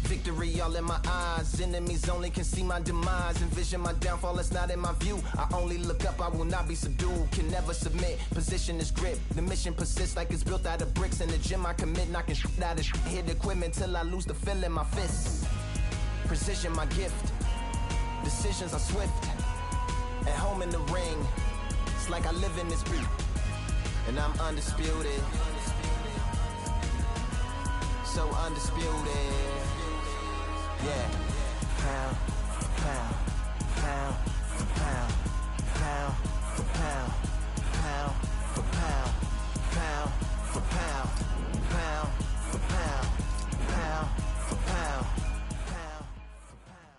Victory all in my eyes. Enemies only can see my demise. Envision my downfall, it's not in my view. I only look up, I will not be subdued. Can never submit, position is grip. The mission persists like it's built out of bricks. In the gym I commit, knocking shit out of shit. Hit equipment till I lose the feel in my fists. Precision my gift. Decisions are swift. At home in the ring, it's like I live in this beat. And I'm undisputed. So undisputed. Yeah. Pound for pound, pound for pound, pound for pound, pound for pound, pound for pound, pound for pound, pound for pound, pound for pound.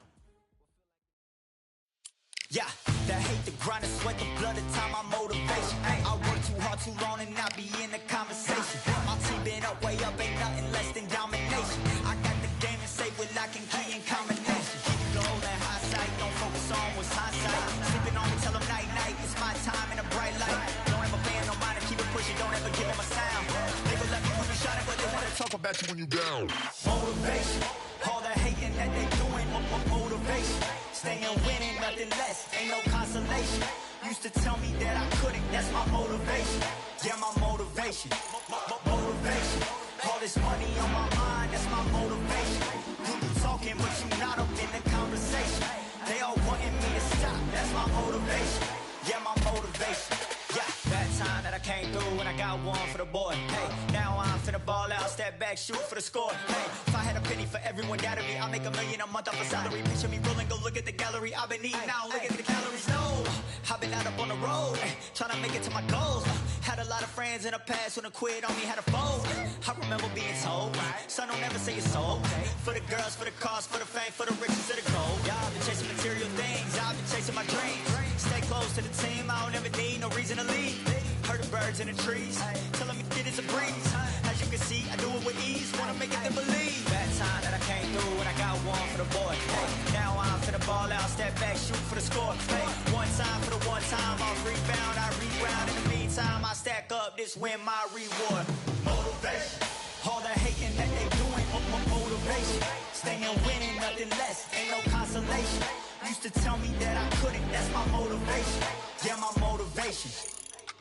Yeah, that hate, the grind, the sweat, the blood, the time, my motivation. I work too hard, too long, and not be in the conversation. My team been up, way up, ain't nothing less than domination. I got the game and safe with lock and key and combination. Keep it gold and high sight, don't focus on what's hindsight. Sleeping on me, tell them night, night, it's my time in a bright light. Don't ever band, no mind, keep it pushing, don't ever give them a sound. They will let me when you shining, but they wanna talk about you when you down. Motivation, all the hating that they doing, motivation. Staying winning, nothing less, ain't no consolation. Used to tell me that I couldn't, that's my motivation. Yeah, my motivation, motivation. All this money on my mind, that's my motivation. You talking, but you not up in the conversation. They all wanting me to stop, that's my motivation. Yeah, my motivation. Yeah, that time that I came through and I got one for the boy. Hey, now I'm finna ball out, step back, shoot for the score. Hey, if I had a penny for everyone doubted me, I'll make $1 million a month off a salary. Picture me rolling, go look at the gallery. I've been eating now, look at the calories. No, I've been out up on the road, trying to make it to my goals. Had a lot of friends in the past when I quit on me, had a fold. I remember being told, son, don't ever say it's sold. For the girls, for the cars, for the fame, for the riches, for the gold. Yeah, I've been chasing material things, I've been chasing my dreams. Stay close to the team, I don't ever need no reason to leave. Heard the birds in the trees, telling me it is a breeze. As you can see, I do it with ease, wanna make it them believe. That time that I came through and I got one for the boy. Hey, now I'm finna ball out, step back, shoot for the score. Hey, one time for the one time, I'll rebound, I reground. In the meantime, I stack up, this win my reward. Motivation, all the hating that they doing, motivation. Staying winning, nothing less, ain't no consolation. Used to tell me that I couldn't, that's my motivation. Yeah, my motivation,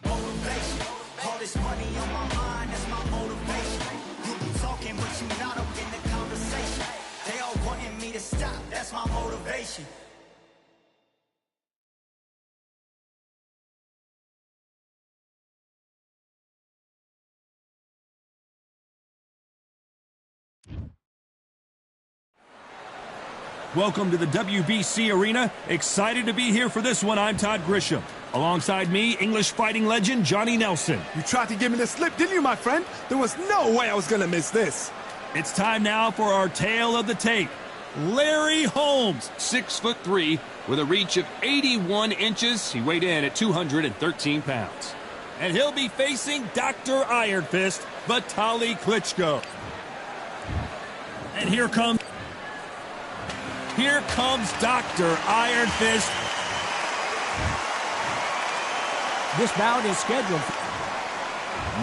motivation. All this money on my mind, that's my motivation. You be talking, but you not up in the conversation. They all wanting me to stop, that's my motivation. Welcome to the WBC Arena. Excited to be here for this one. I'm Todd Grisham. Alongside me, English fighting legend Johnny Nelson. You tried to give me the slip, didn't you, my friend? There was no way I was going to miss this. It's time now for our tale of the tape. Larry Holmes, 6'3", with a reach of 81 inches. He weighed in at 213 pounds. and he'll be facing Dr. Iron Fist, Vitaly Klitschko. And here comes Dr. Iron Fist. This bout is scheduled.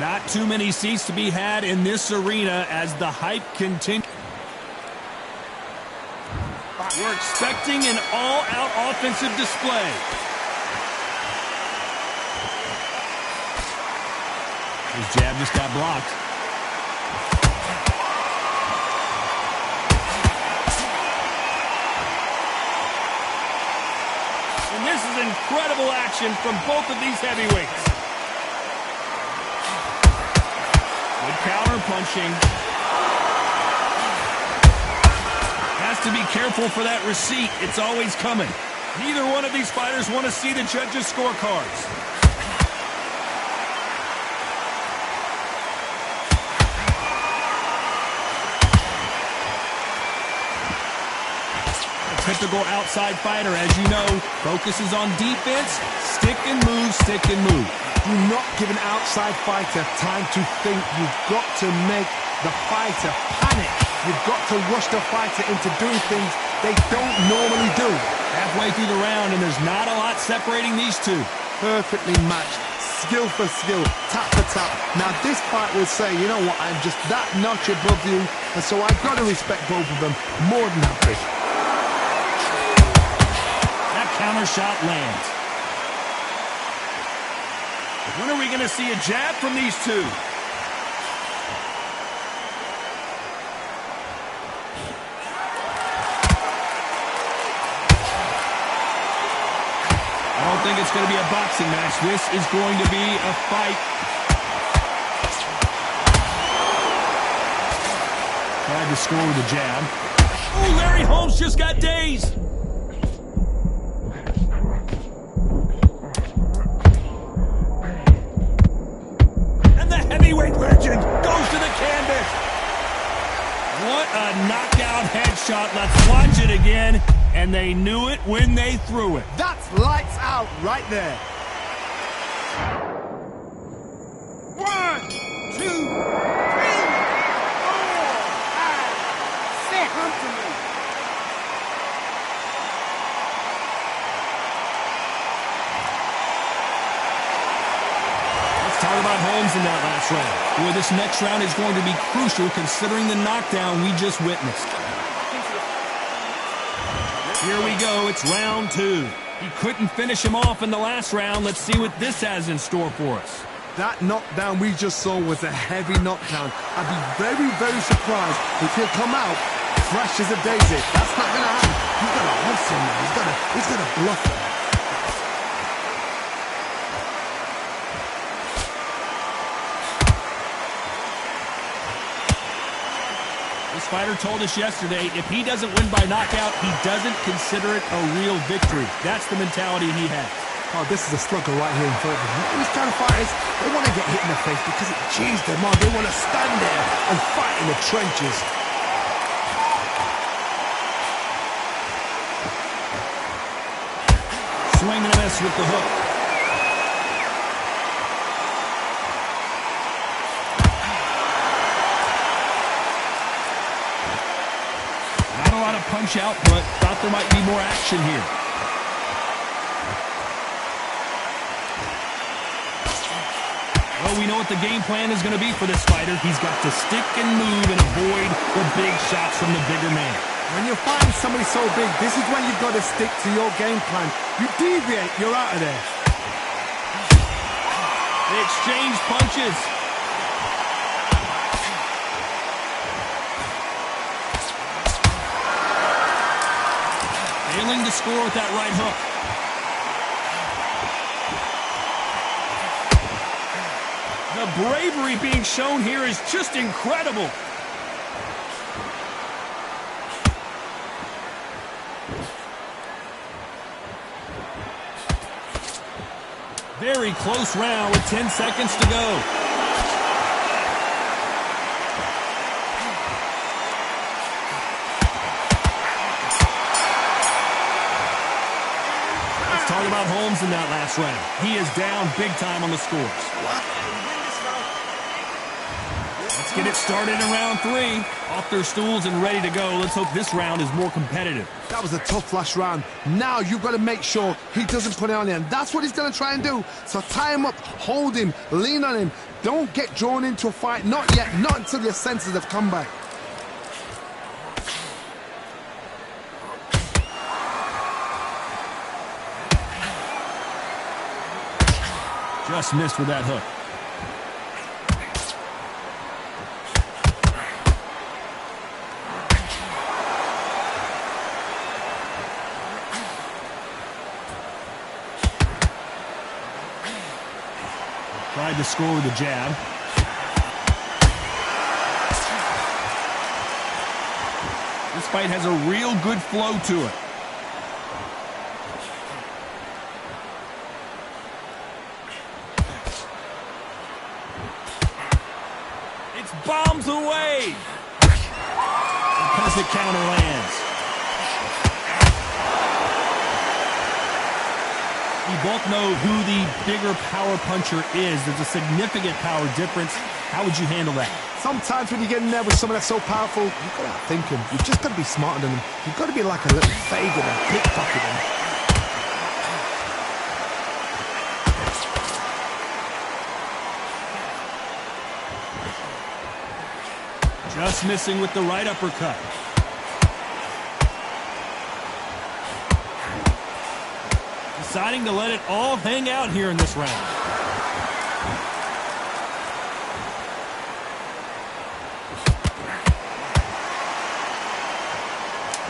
Not too many seats to be had in this arena as the hype continues. We're expecting an all-out offensive display. His jab just got blocked. And this is incredible action from both of these heavyweights. Good counter punching. Has to be careful for that receipt. It's always coming. Neither one of these fighters want to see the judges' scorecards. A typical outside fighter, as you know, focuses on defense, stick and move, stick and move. Do not give an outside fighter time to think. You've got to make the fighter panic. You've got to rush the fighter into doing things they don't normally do. Halfway through the round, and there's not a lot separating these two. Perfectly matched. skill for skill, tap for tap. Now this fight will say, you know what, I'm just that notch above you, and so I've got to respect both of them more than happy. That counter shot lands. When are we going to see a jab from these two? I don't think it's going to be a boxing match. This is going to be a fight. Tried to score with a jab. Oh, Larry Holmes just got dazed. And the heavyweight legend goes to the canvas. What a knockout headshot. Let's watch it again. And they knew it when they threw it. That's lights out right there. 1, 2, 3, 4, 5, 6. Come to me. Let's talk about Holmes in that last round. Boy, this next round is going to be crucial considering the knockdown we just witnessed. Here we go, it's round 2. He couldn't finish him off in the last round. Let's see what this has in store for us. That knockdown we just saw was a heavy knockdown. I'd be very, very surprised if he'll come out fresh as a daisy. That's not going to happen. He's got to hustle him. He's got to bluff him. This fighter told us yesterday, if he doesn't win by knockout, he doesn't consider it a real victory. That's the mentality he has. Oh, this is a slugger right here in front of him. These kind of fighters, they want to get hit in the face because it cheers them on. They want to stand there and fight in the trenches. Swing and a miss with the hook. Not a lot of punch out, but thought there might be more action here. Well, we know what the game plan is going to be for this fighter. He's got to stick and move and avoid the big shots from the bigger man. When you're fighting somebody so big, this is when you've got to stick to your game plan. You deviate, you're out of there. They exchange punches. Failing to score with that right hook. The bravery being shown here is just incredible. Very close round with 10 seconds to go. Let's talk about Holmes in that last round. He is down big time on the scores. Let's get it started in round 3. Off their stools and ready to go. Let's hope this round is more competitive. That was a tough last round. Now you've got to make sure he doesn't put it on you, and that's what he's going to try and do. So tie him up, hold him, lean on him. Don't get drawn into a fight. Not yet, not until your senses have come back. Just missed with that hook. Tried to score with a jab. This fight has a real good flow to it. It's bombs away. The perfect counter lands. We both know who the bigger power puncher is. There's a significant power difference. How would you handle that? Sometimes when you get in there with someone that's so powerful, you've got to outthink him. You've just got to be smarter than him. You've got to be like a little Fagin and pickpocket him. Just missing with the right uppercut. Deciding to let it all hang out here in this round.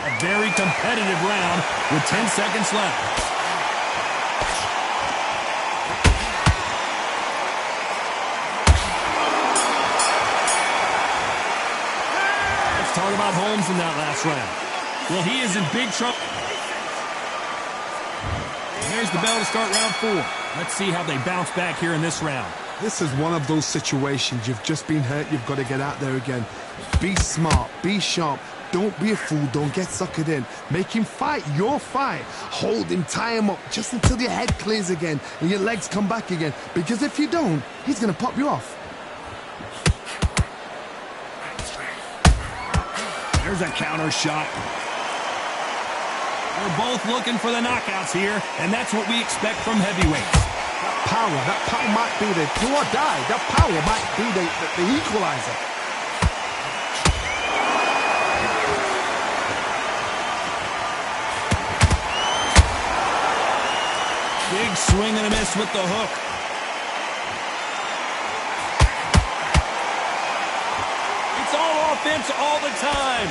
A very competitive round with 10 seconds left. Talk about Holmes in that last round. Well, he is in big trouble. There's the bell to start round 4. Let's see how they bounce back here in this round. This is one of those situations. You've just been hurt. You've got to get out there again. Be smart. Be sharp. Don't be a fool. Don't get suckered in. Make him fight your fight. Hold him. Tie him up just until your head clears again and your legs come back again. Because if you don't, he's going to pop you off. There's a counter shot. They're both looking for the knockouts here, and that's what we expect from heavyweights. That power might be the do or die. That power might be the equalizer. Big swing and a miss with the hook. It's all offense all the time.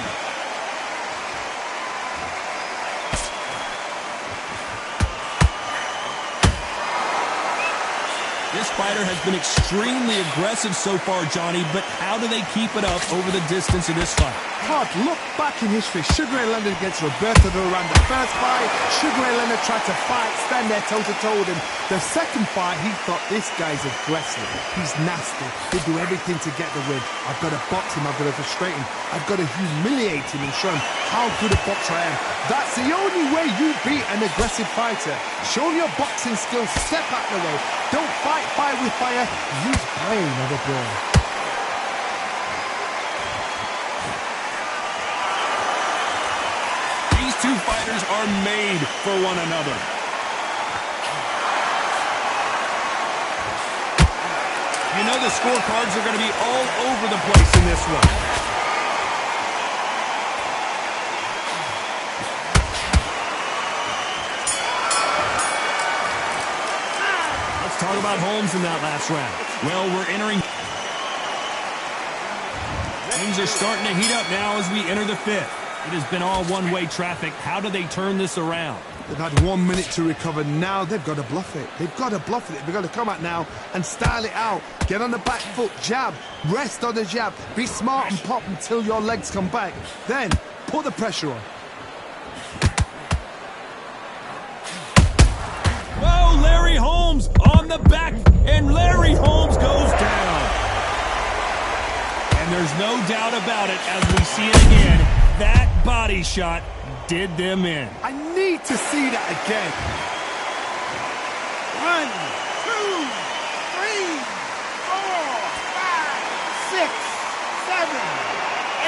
This fighter has been extremely aggressive so far, Johnny, but how do they keep it up over the distance of this fight? Hard look back in history. Sugar Ray Leonard against Roberto Duran. The first fight, Sugar Ray Leonard tried to fight, stand there toe-to-toe with him. The second fight, he thought, this guy's aggressive. He's nasty. They do everything to get the win. I've got to box him. I've got to frustrate him. I've got to humiliate him and show him how good a boxer I am. That's the only way you beat an aggressive fighter. Show him your boxing skills. Step out the way. Don't fight fire with fire. Use brain over brawn. These two fighters are made for one another. You know the scorecards are going to be all over the place in this one. Let's talk about Holmes in that last round. Well, we're entering... Things are starting to heat up now as we enter the 5th. It has been all one-way traffic. How do they turn this around? They've had 1 minute to recover. Now they've got to bluff it. They've got to bluff it. They've got to come out now and style it out. Get on the back foot, jab, rest on the jab. Be smart and pop until your legs come back. Then put the pressure on. Whoa, Larry Holmes on the back, and Larry Holmes goes down. And there's no doubt about it as we see it again. That body shot did them in. I need to see that again. 1, 2, 3, 4, 5, 6, 7,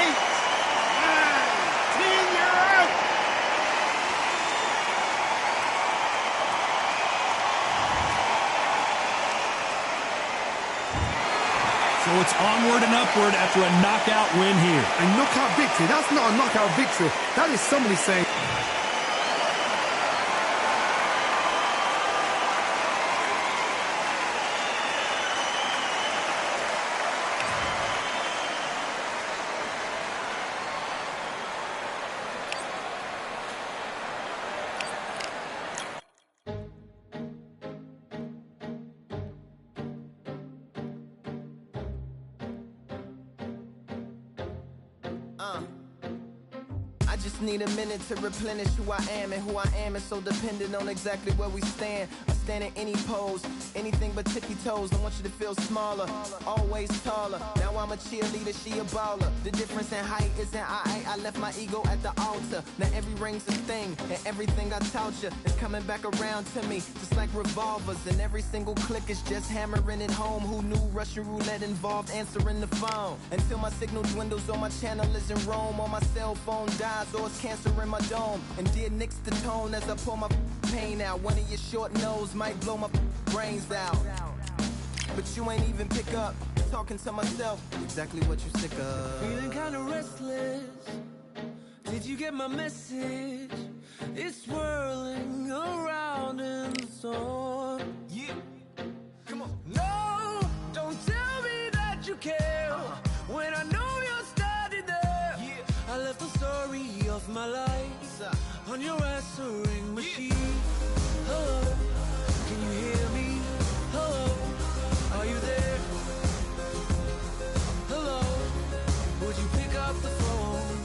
8, 9, 10. You're out. So it's onward and upward after a knockout win here. A knockout victory. That's not a knockout victory. That is somebody saying... I just need a minute to replenish who I am, and who I am is so dependent on exactly where we stand. I stand in any pose, anything but tippy toes. I want you to feel smaller, always taller. Now I'm a cheerleader, she a baller. The difference in height isn't I left my ego at the altar. Now every ring's a thing, and everything I taught you is coming back around to me, just like revolvers. And every single click is just hammering it home. Who knew Russian roulette involved answering the phone? Until my signal dwindles or my channel is in Rome, or my cell phone dies, or it's cancer in my dome. And dear nicks the tone as I pour my pain out. One of your short nose might blow my brains out. but you ain't even pick up. Talking to myself, exactly what you sick of. Feeling kinda restless. Did you get my message? It's swirling around in the storm. Yeah, come on. No, don't tell me that you care when I know you're standing there. Yeah. I left the story of my life on your answering machine. Hello, can you hear me? Hello, are you there? Hello, would you pick up the phone?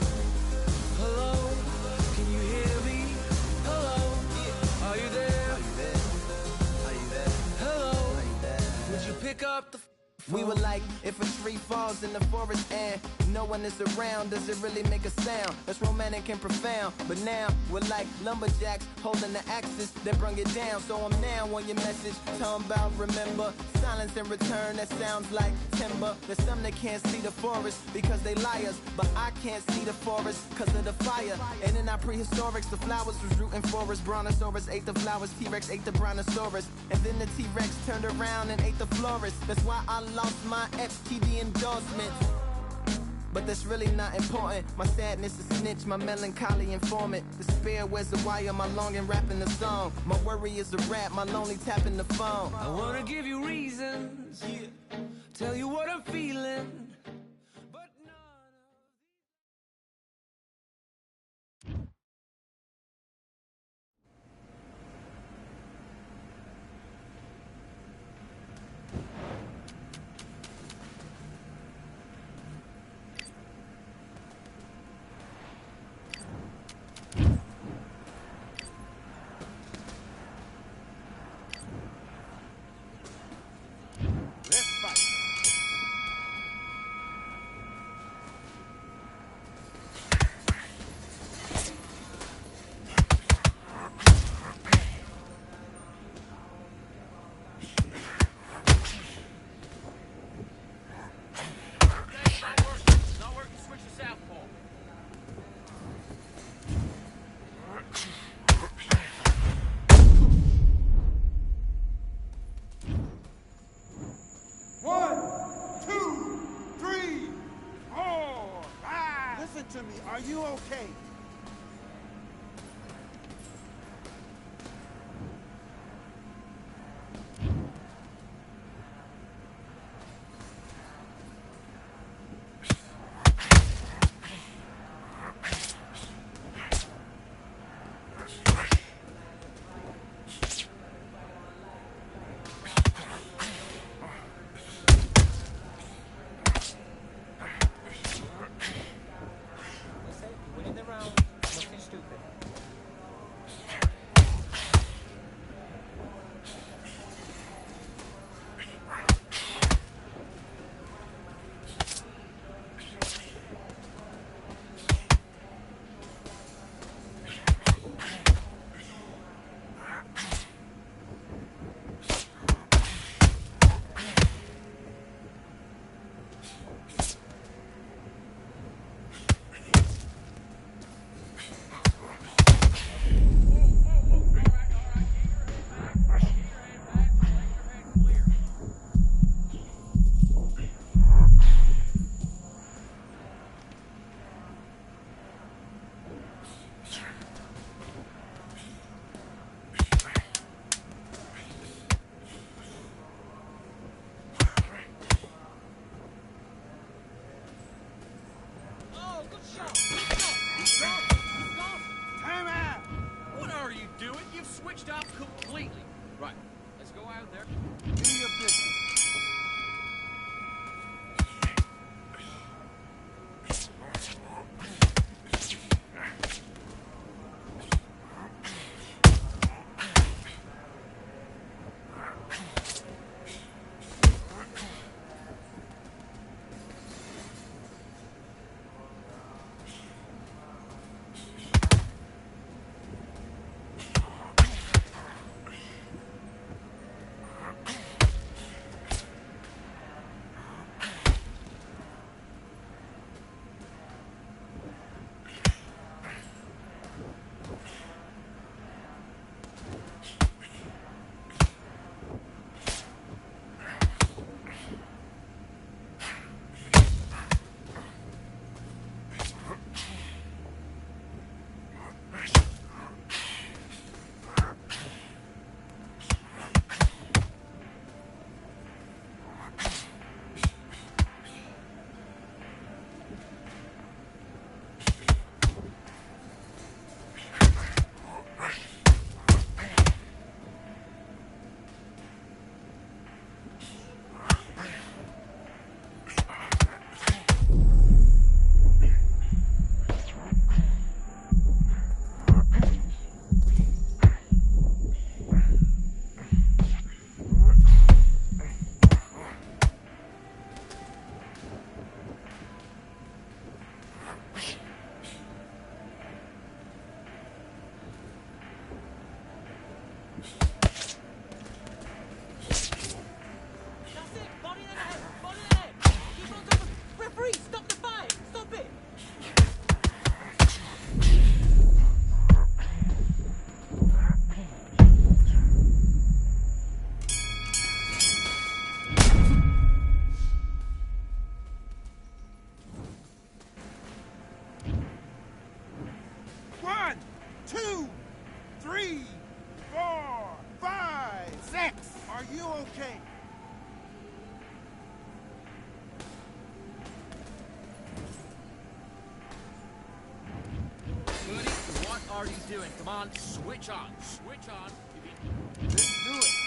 Hello, can you hear me? Hello, are you there? Are you there? Are you there? Hello, Are you there? would you pick up the phone? We were like, if a tree falls in the forest and no one is around, does it really make a sound? That's romantic and profound. But now we're like lumberjacks holding the axes that bring it down. So I'm now on your message, talking about remember. Silence in return, that sounds like timber. There's some that can't see the forest because they liars, but I can't see the forest because of the fire. And in our prehistorics, the flowers was rooting for us. Brontosaurus ate the flowers, T-Rex ate the brontosaurus. And then the T-Rex turned around and ate the florist. That's why I lost my FTD endorsements. But that's really not important. My sadness is snitch, my melancholy informant. Despair wears the wire, my longing rapping the song. My worry is a rap, my lonely tapping the phone. I wanna give you reasons, tell you what I'm feeling, but none of Let's fight. Not working, switch to southpaw. One, two, three, four, five. Listen to me. Are you okay? Winning the round, nothing stupid. Time out. What are you doing? You've switched off completely. Right, let's go out there. Give me your business. 2, 3, 4, 5, 6. Are you okay? Buddy, what are you doing? Come on, switch on. Switch on. Let's do it.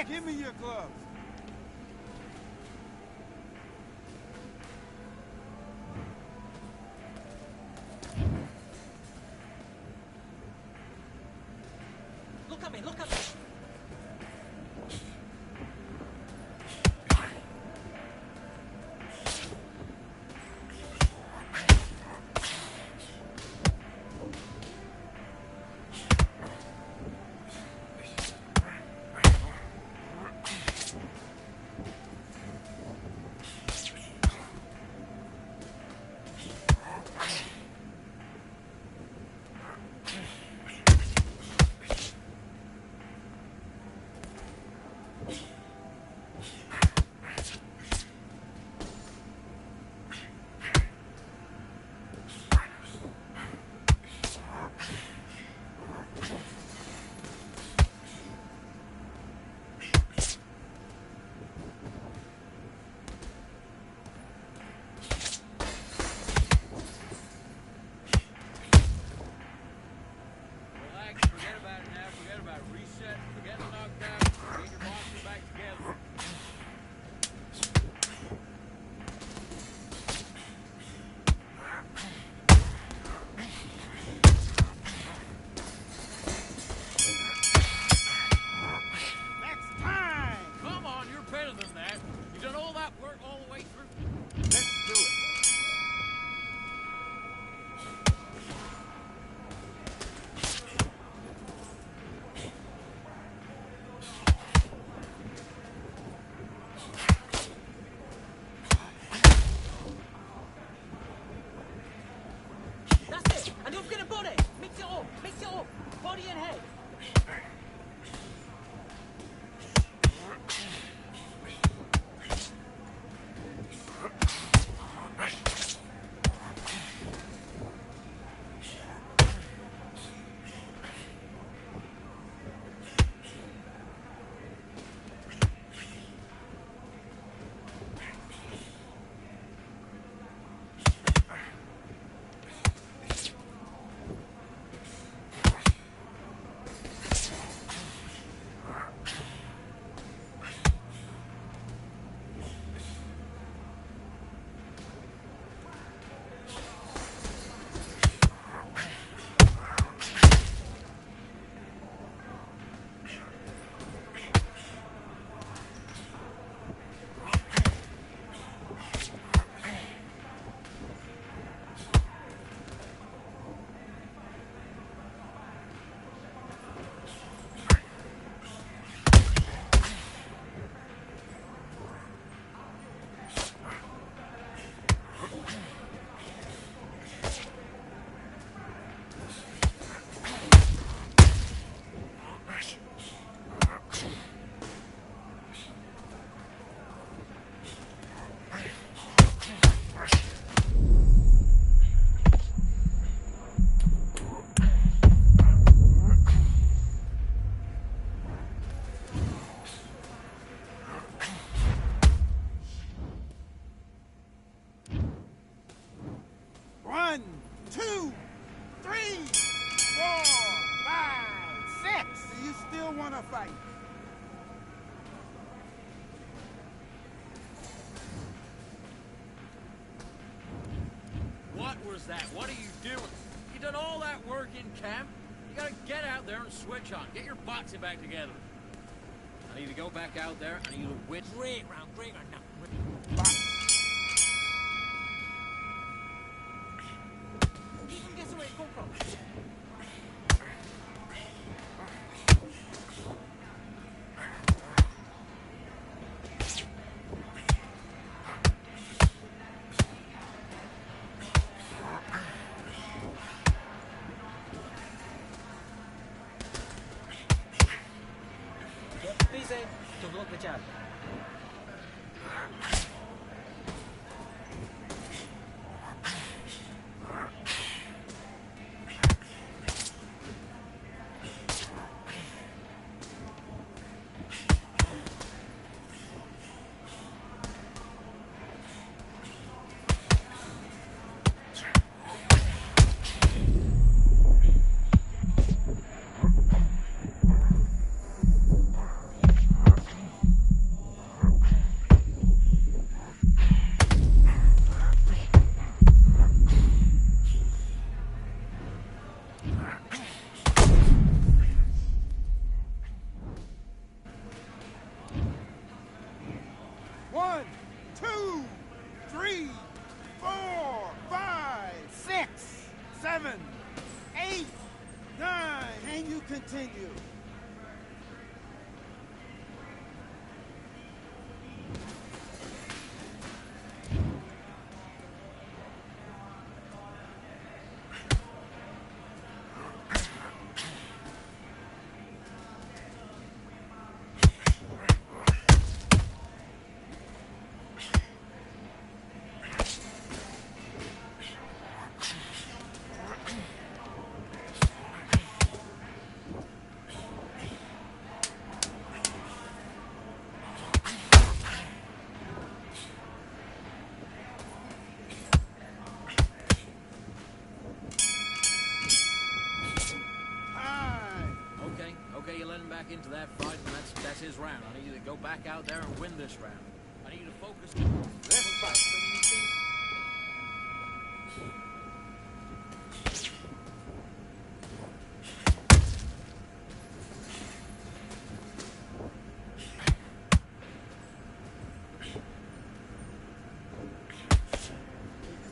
Give me your gloves. Look at me, look at me. Body and head. Fight. What was that? What are you doing? You done all that work in camp? You gotta get out there and switch on. Get your boxing back together. I need to go back out there. I need to win. Great round, now. 1, 2, 3, 4, 5, 6, 7, 8, 9. Can you continue? Okay, you let him back into that fight, and that's his round. I need you to go back out there and win this round. I need you to focus. This fight.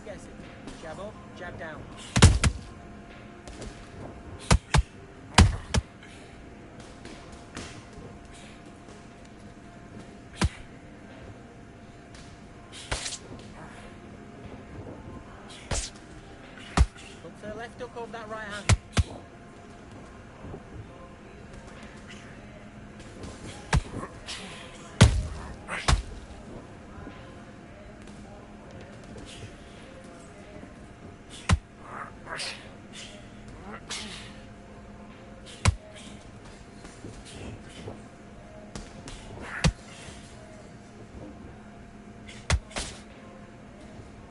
Guess it. Jab up, jab down. To the left, duck over that right hand.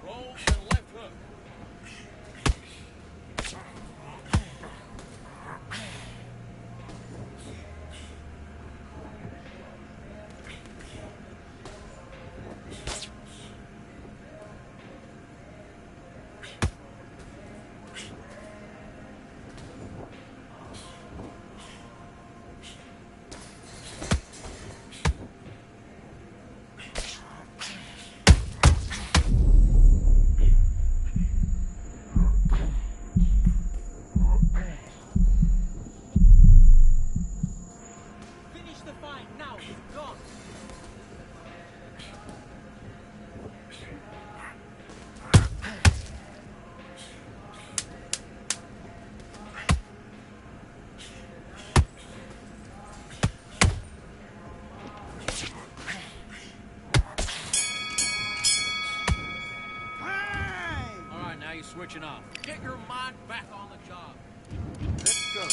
Roll to the left hook. Finish the fight now. Gone. Time! All right, now you're switching off. Get your mind back on the job. Let's go.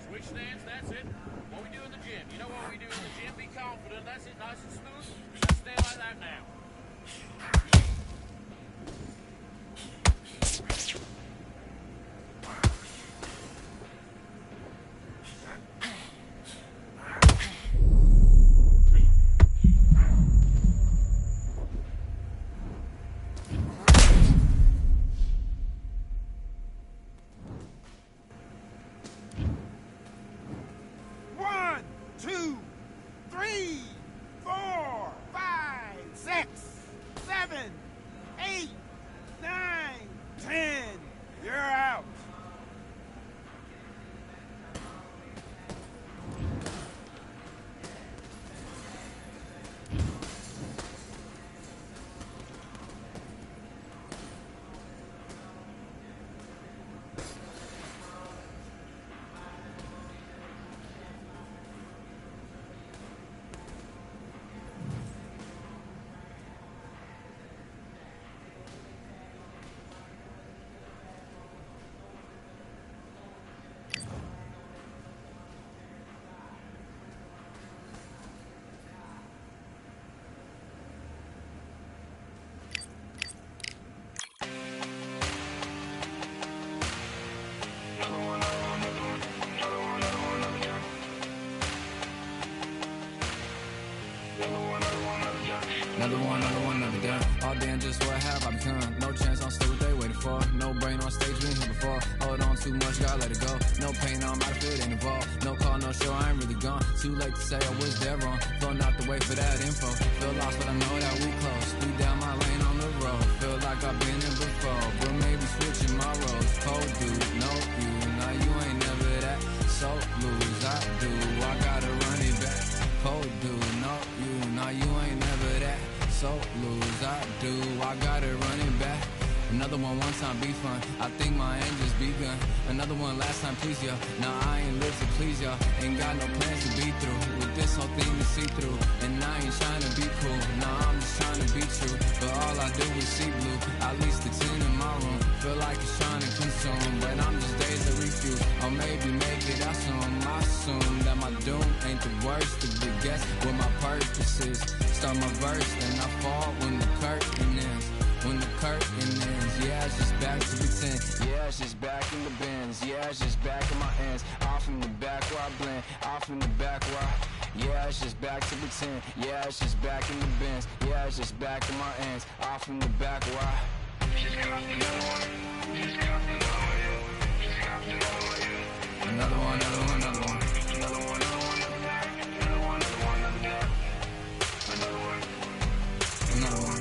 Switch stance, that's it. What we do in the gym. You know what we do in the gym? Be confident. That's it, nice and smooth. Now stay like that now. say I was there wrong. Feel not to wait for that info. Feel lost, but I know that we close. We down my lane on the road. Feel like I've been in before, but maybe switching my roles. Cold dude, no you. Now you ain't never that. So lose, I do. I gotta run it back. Cold dude, no you. Now you ain't never that. So lose, I do. I gotta run it back. Another one time be fun. I think my end just begun. Another one last time please ya. Now I ain't live to please ya. Ain't got no plans to be through with this whole thing to see through. And I ain't trying to be cool. Nah, I'm just trying to be true. But all I do is see blue. At least the 10 in my room. Feel like it's trying to consume, but I'm just days to refuse. Or maybe make it out soon. I assume that my doom ain't the worst. To be guess what my purpose is. Start my verse, then I fall when the curtain ends. When the curtain ends, yeah, it's just back to pretend. Yeah, it's just back in the bins. Yeah, it's just back in my ends. Off in the back where I blend. Off in the back where yeah, it's just back to pretend. Yeah, it's just back in the bins. Yeah, it's just back in my ends. Off in the back where another one, another one, another one. Another one, another one, another one, another one, another one. Another one.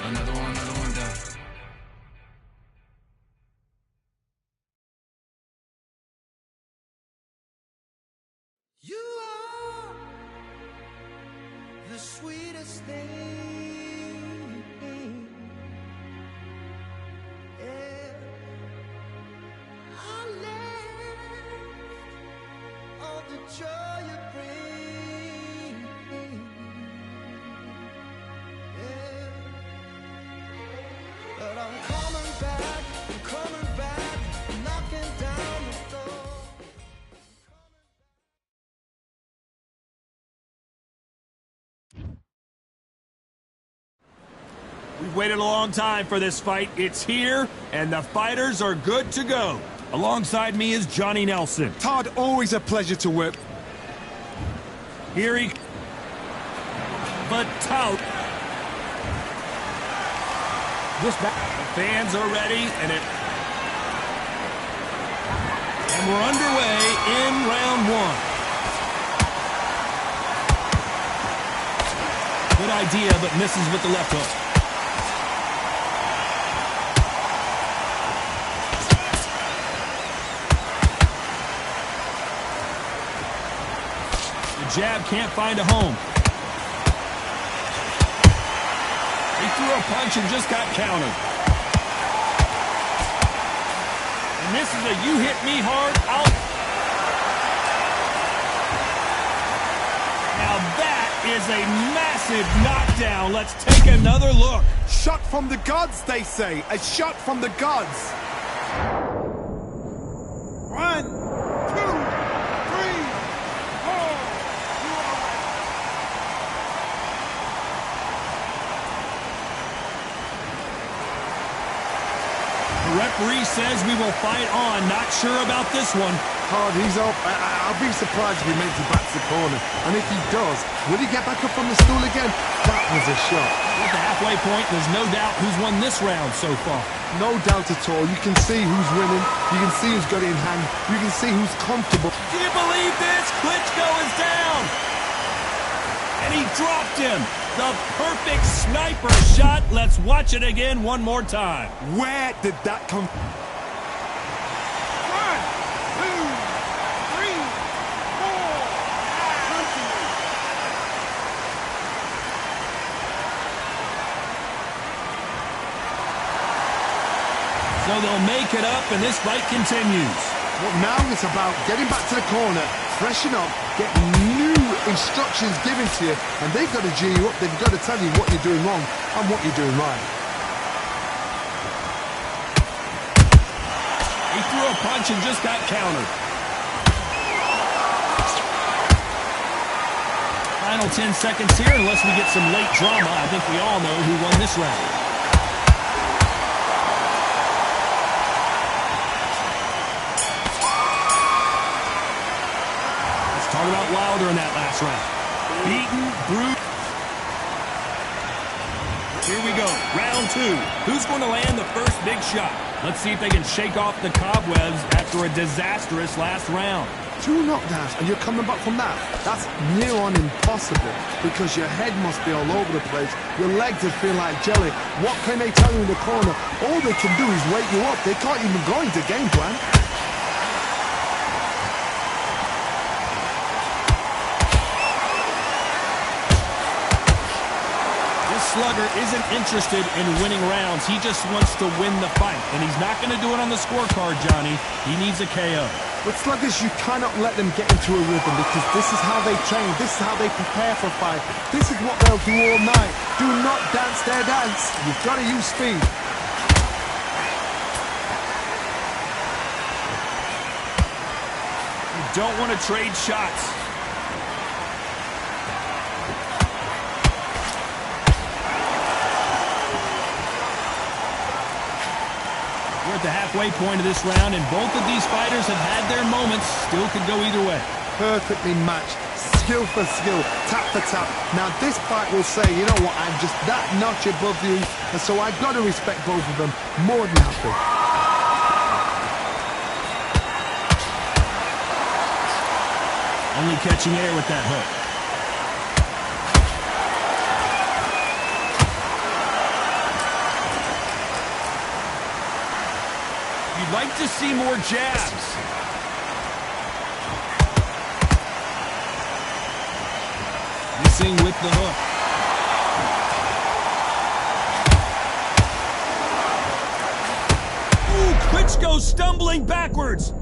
Another one down. You are the sweetest thing. Yeah. I live on the joy you bring. Yeah. But I'm coming back, knocking down the door. We've waited a long time for this fight. It's here, and the fighters are good to go. Alongside me is Johnny Nelson. Todd, always a pleasure to work. Here he... But tout. This back. The fans are ready, and we're underway in round one. Good idea, but misses with the left hook. The jab can't find a home. He threw a punch and just got countered. And this is a you hit me hard out. Now that is a massive knockdown. Let's take another look. Shot from the gods, they say. A shot from the gods. 1, 2, 3, 4. The referee says we will fight on. Not sure about this one. Hard, he's up. I'll be surprised if he makes it back to the corner. And if he does, will he get back up from the stool again? That was a shot. At the halfway point, there's no doubt who's won this round so far. No doubt at all. You can see who's winning. You can see who's got it in hand. You can see who's comfortable. Do you believe this? Klitschko is down. And he dropped him. The perfect sniper shot. Let's watch it again one more time. Where did that come from? 1, 2, 3, 4. So they'll make it up, and this fight continues. Well, now it's about getting back to the corner, freshen up, get new instructions given to you, and they've got to G you up. They've got to tell you what you're doing wrong and what you're doing right. He threw a punch and just got countered. Final 10 seconds here, unless we get some late drama. I think we all know who won this round. Talk about Wilder in that last round. Beaten, bruised. Here we go, round two. Who's going to land the first big shot? Let's see if they can shake off the cobwebs after a disastrous last round. 2 knockdowns and you're coming back from that. That's near on impossible because your head must be all over the place. Your legs would feel like jelly. What can they tell you in the corner? All they can do is wake you up. They can't even go into game plan. Slugger isn't interested in winning rounds. He just wants to win the fight. And he's not going to do it on the scorecard, Johnny. He needs a KO. With sluggers, you cannot let them get into a rhythm because this is how they train. This is how they prepare for a fight. This is what they'll do all night. Do not dance their dance. You've got to use speed. You don't want to trade shots. We're at the halfway point of this round, and both of these fighters have had their moments. Still could go either way. Perfectly matched. Skill for skill. Tap for tap. Now this fight will say, you know what, I'm just that notch above you, and so I've got to respect both of them. More than happy. Only catching air with that hook. You'd like to see more jabs. Missing with the hook. Ooh, Klitschko stumbling backwards.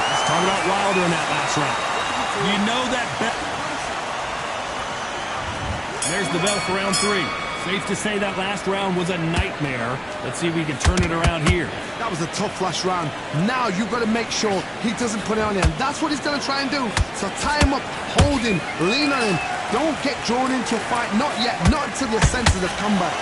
Let's talk about Wilder in that last round. You know that There's the bell for round 3. Safe to say that last round was a nightmare. Let's see if we can turn it around here. That was a tough last round. Now you've got to make sure he doesn't put it on you. And that's what he's going to try and do. So tie him up, hold him, lean on him. Don't get drawn into a fight. Not yet. Not until your senses have come back.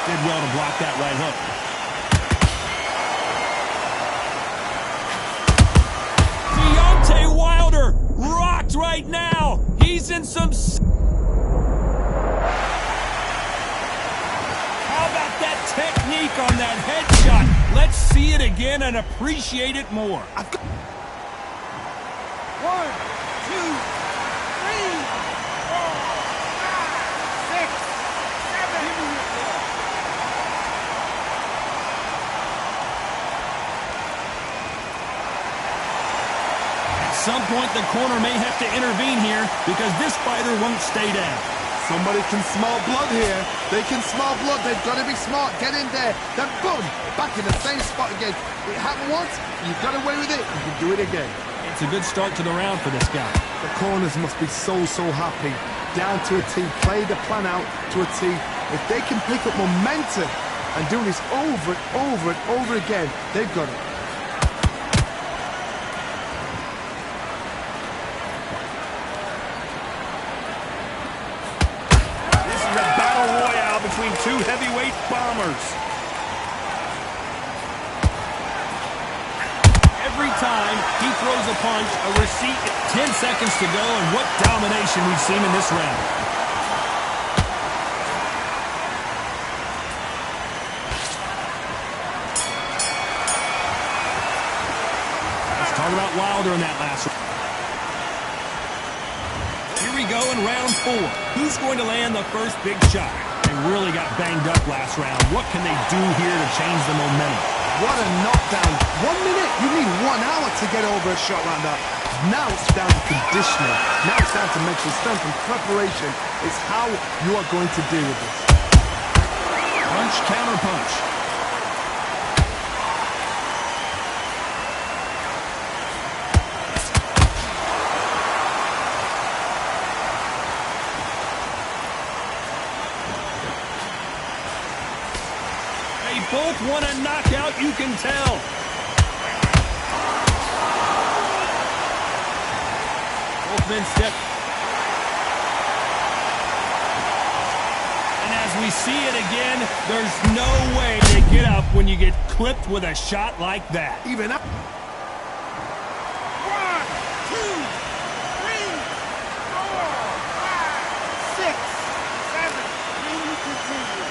Did well to block that right hook. Deontay Wilder rocked right now. He's in some... How about that technique on that headshot? Let's see it again and appreciate it more. 1, 2, 3, 4, 5, 6, 7. At some point, the corner may have to intervene here because this fighter won't stay down. Somebody can smell blood here. They can smell blood. They've got to be smart. Get in there. Then boom, back in the same spot again. It happened once. You got away with it. You can do it again. It's a good start to the round for this guy. The corners must be so happy. Down to a T. Play the plan out to a T. If they can pick up momentum and do this over and over and over again, they've got it. Between two heavyweight bombers. Every time he throws a punch, a receipt, 10 seconds to go, and what domination we've seen in this round. Let's talk about Wilder in that last round. Here we go in round 4. Who's going to land the first big shot? They really got banged up last round. What can they do here to change the momentum? What a knockdown. 1 minute. You need 1 hour to get over a shot like that. Now it's down to conditioning. Now it's down to mental strength and preparation. It's how you are going to deal with this. Punch, counter punch. Both want a knockout, you can tell. been stepped. And as we see it again, there's no way to get up when you get clipped with a shot like that. Even up. 1, 2, 3, 4, 5, 6, 7. Can you continue?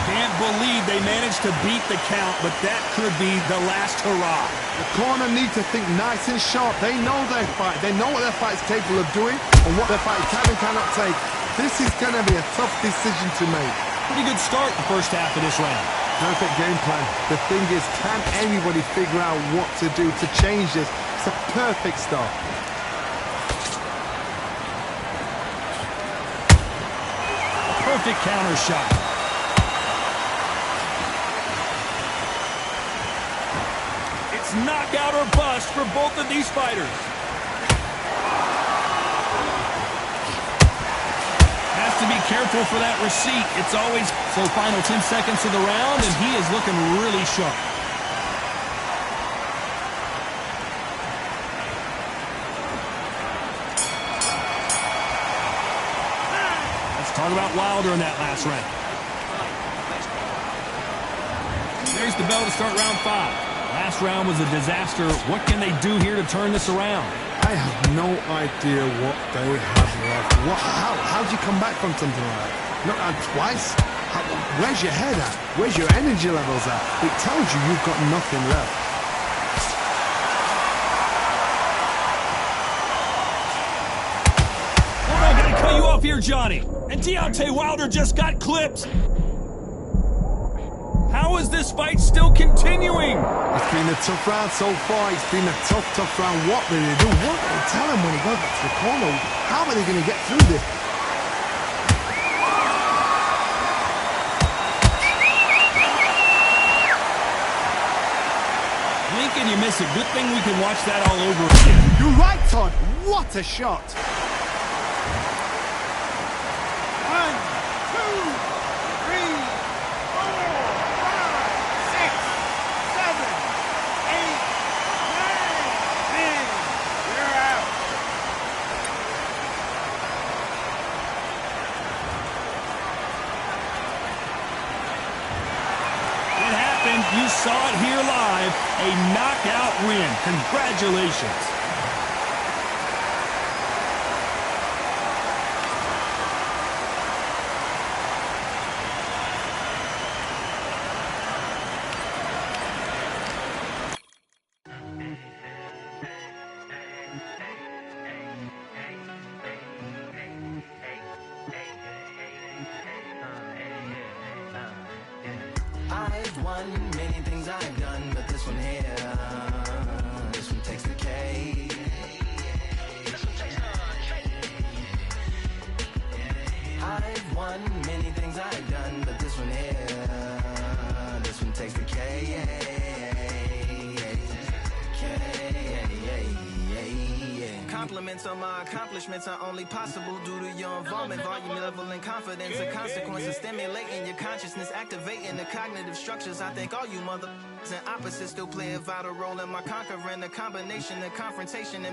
Can't believe they managed to beat the count, but that could be the last hurrah. The corner need to think nice and sharp. They know their fight. They know what their fight is capable of doing and what their fight can and cannot take. This is going to be a tough decision to make. Pretty good start the first half of this round. Perfect game plan. The thing is, can anybody figure out what to do to change this? It's a perfect start. Perfect counter shot. It's knockout or bust for both of these fighters. Has to be careful for that receipt. It's always so. Final 10 seconds of the round, and he is looking really sharp. Let's talk about Wilder in that last round. There's the bell to start round 5. Last round was a disaster. What can they do here to turn this around? I have no idea what they have left. How do you come back from something like that? Not twice? Where's your head at? Where's your energy levels at? It tells you you've got nothing left. I'm going to cut you off here, Johnny. And Deontay Wilder just got clipped. How is this fight still continuing? It's been a tough round so far. It's been a tough round. What will they do? What will they tell him when he goes back to the corner? How are they going to get through this? Blink and you miss it. Good thing we can watch that all over again. You're right, Todd. What a shot. 1, 2, 3, 4, 5, 6, 7, 8, 9, 10. You're out. It happened. You saw it here live. A knockout win. Congratulations. I've won many things I've done, but this one here, this one takes the cake. I've won many things I've done, but this one here, this one takes the cake. Compliments on my accomplishments are only possible due to your involvement, volume, level, and confidence. The consequences stimulating your consciousness, activating the cognitive structures. I think all you mother and opposites still play a vital role in my conquering. The combination of confrontation and